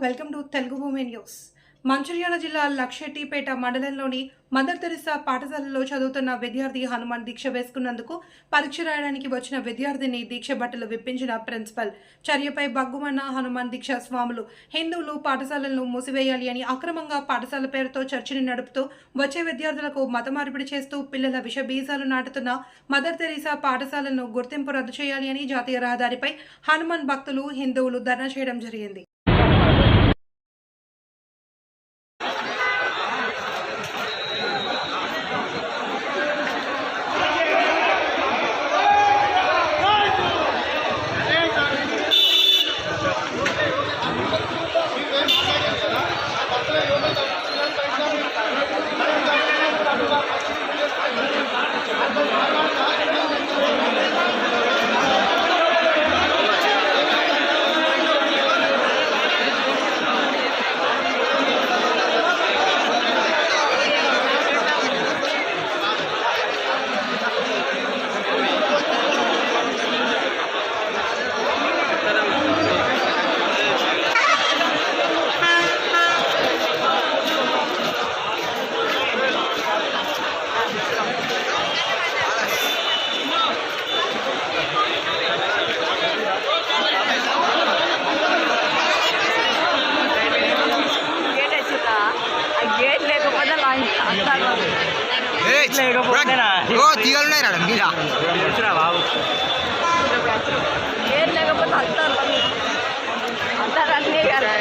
Welcome to Telugu భూమి news. Mancherial జిల్లా లక్షెట్టిపేట మండలంలోని మదర్ తెరిసా పాఠశాలలో చదువుతున్న విద్యార్థి హనుమాన్ దీక్ష వేసుకున్నందుకు పరీక్ష రాయడానికి వచ్చిన విద్యార్థిని దీక్ష బట్టలు విప్పించిన ప్రిన్సిపల్. చర్యపై బగ్గుమన్న హనుమాన్ దీక్ష స్వాములు హిందువులు పాఠశాలలను మూసివేయాలి అని అక్రమంగా పాఠశాల పేరుతో చర్చని నడుపుతూ వచ్చే విద్యార్థులకు మత మార్పిడి చేస్తూ పిల్లల విష బీజాలు నాటుతున్న మదర్ తెరిసా పాఠశాలను గుర్తింపు రద్దు చేయాలి అని జాతీయ రహదారిపై హనుమాన్ భక్తులు హిందువులు ధర్నా చేయడం జరిగింది. తీగలున్నాయి రాడం మీద బాబు ఏం లేకపోతే అంటారు అన్నీ కదా.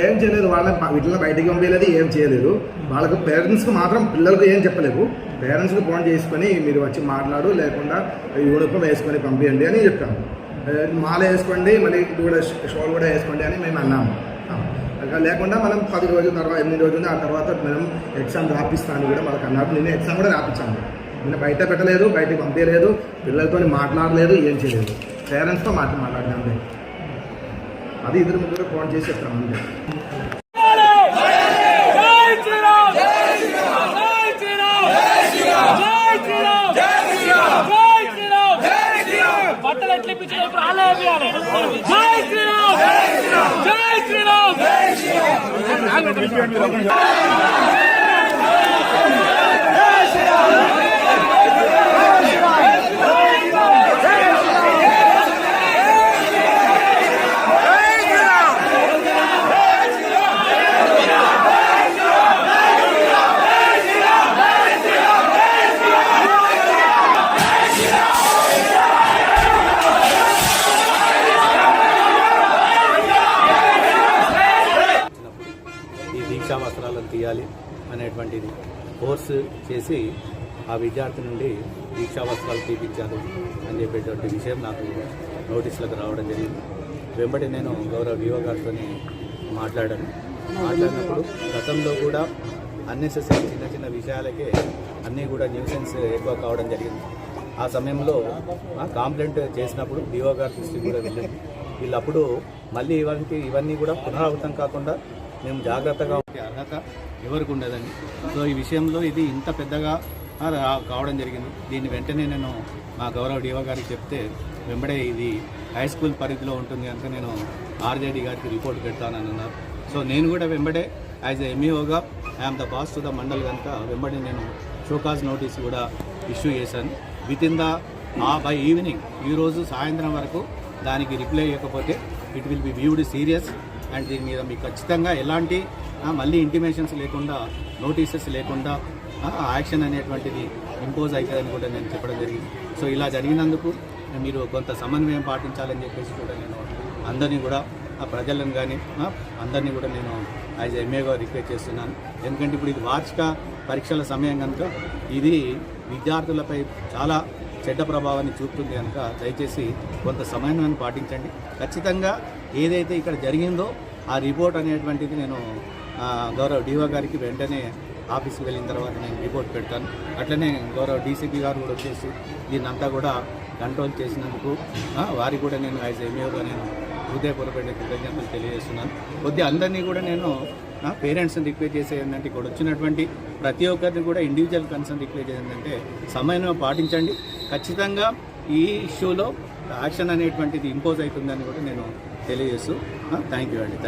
ఏం చేయలేదు, వాళ్ళని వీటిలో బయటికి పంపించలేదు, ఏం చేయలేదు. వాళ్ళకు పేరెంట్స్కి మాత్రం పిల్లలకు ఏం చెప్పలేదు. పేరెంట్స్కి ఫోన్ చేసుకొని మీరు వచ్చి మాట్లాడు, లేకుండా యూనిఫామ్ వేసుకొని పంపించండి అని చెప్పాము. మాల వేసుకోండి, మళ్ళీ కూడా షాల్ కూడా వేసుకోండి అని మేము అన్నాము. లేకుండా మనం 10 రోజుల తర్వాత 8 రోజులు ఆ తర్వాత మనం ఎగ్జామ్ రాపిస్తాను కూడా మనకు అన్నారు. నిన్న ఎగ్జామ్ కూడా రాపించాము. నిన్న బయట పెట్టలేదు, బయటకు పంపించలేదు, పిల్లలతో మాట్లాడలేదు, ఏం చేయలేదు. పేరెంట్స్తో మాట్లాడినాం. అది 2-3 ఫోన్ చేసి చెప్తాం అంతే. బట్టలు ఎట్లా ఇప్పించిన జై శ్రీరామ్ జై శ్రీరామ్ దీక్షా వస్త్రాలను తీయాలి అనేటువంటిది కోర్సు చేసి ఆ విద్యార్థి నుండి దీక్షా వస్త్రాలు తీపించాలి అని చెప్పేటువంటి విషయం నాకు నోటీసులకు రావడం జరిగింది. వెంబడి నేను గౌరవ వివో గారితో మాట్లాడినప్పుడు గతంలో కూడా అన్నెసెసరీ చిన్న చిన్న విషయాలకే అన్నీ కూడా న్యూసెన్స్ ఎక్కువ కావడం జరిగింది. ఆ సమయంలో కంప్లైంట్ చేసినప్పుడు వివో గారి దృష్టికి కూడా వెళ్ళింది. వీళ్ళప్పుడు మళ్ళీ ఇవన్నీ కూడా పునరావృతం కాకుండా మేము జాగ్రత్తగా ఉండే అర్హత ఎవరికి ఉండదండి. సో ఈ విషయంలో ఇది ఇంత పెద్దగా కావడం జరిగింది. దీన్ని వెంటనే నేను మా గౌరవ డిఓ గారికి చెప్తే వెంబడే ఇది హై స్కూల్ పరిధిలో ఉంటుంది కనుక నేను ఆర్జేడీ గారికి రిపోర్ట్ పెడతానని అన్నారు. సో నేను కూడా వెంబడే యాజ్ ఎంఈఓగా I'm the boss to the mandal కనుక వెంబడి నేను షోకాజ్ నోటీస్ కూడా ఇష్యూ చేశాను. With in the by evening ఈరోజు సాయంత్రం వరకు దానికి రిప్లై ఇవ్వకపోతే it will be viewed serious and దీని మీద మీకు ఖచ్చితంగా ఎలాంటి మళ్ళీ ఇంటిమేషన్స్ లేకుండా నోటీసెస్ లేకుండా యాక్షన్ అనేటువంటిది ఇంపోజ్ అవుతుందని కూడా నేను చెప్పడం జరిగింది. సో ఇలా జరిగినందుకు మీరు కొంత సమన్వయం పాటించాలని చెప్పేసి కూడా నేను అందరినీ కూడా ప్రజలను కానీ అందరినీ కూడా నేను యాజ్ ఎంఏగా రిక్వెస్ట్ చేస్తున్నాను. ఎందుకంటే ఇప్పుడు ఇది వార్షిక పరీక్షల సమయం కనుక ఇది విద్యార్థులపై చాలా చెడ్డ ప్రభావాన్ని చూపుతుంది కనుక దయచేసి కొంత సమన్వయాన్ని పాటించండి. ఖచ్చితంగా ఏదైతే ఇక్కడ జరిగిందో ఆ రిపోర్ట్ అనేటువంటిది నేను గౌరవ డిఓ గారికి వెంటనే ఆఫీస్కి వెళ్ళిన తర్వాత నేను రిపోర్ట్ పెడతాను. అట్లనే గౌరవ డీసీపీ గారు కూడా వచ్చేసి దీన్నంతా కూడా కంట్రోల్ చేసినందుకు వారికి కూడా నేను యాజ్ ఎంఏగా నేను హృదయపూర్వక కృతజ్ఞతలు తెలియజేస్తున్నాను. కొద్దిగా అందరినీ కూడా నేను పేరెంట్స్ని రిక్వెస్ట్ చేసే ఏంటంటే ఇక్కడ వచ్చినటువంటి ప్రతి ఒక్కరిని కూడా ఇండివిజువల్ కన్సర్న్ రిక్వెస్ట్ చేసేందంటే సమన్వయం పాటించండి. ఖచ్చితంగా ఈ ఇష్యూలో యాక్షన్ అనేటువంటిది ఇంపోజ్ అవుతుందని కూడా నేను తెలియజేస్తూ థ్యాంక్ యూ అండి.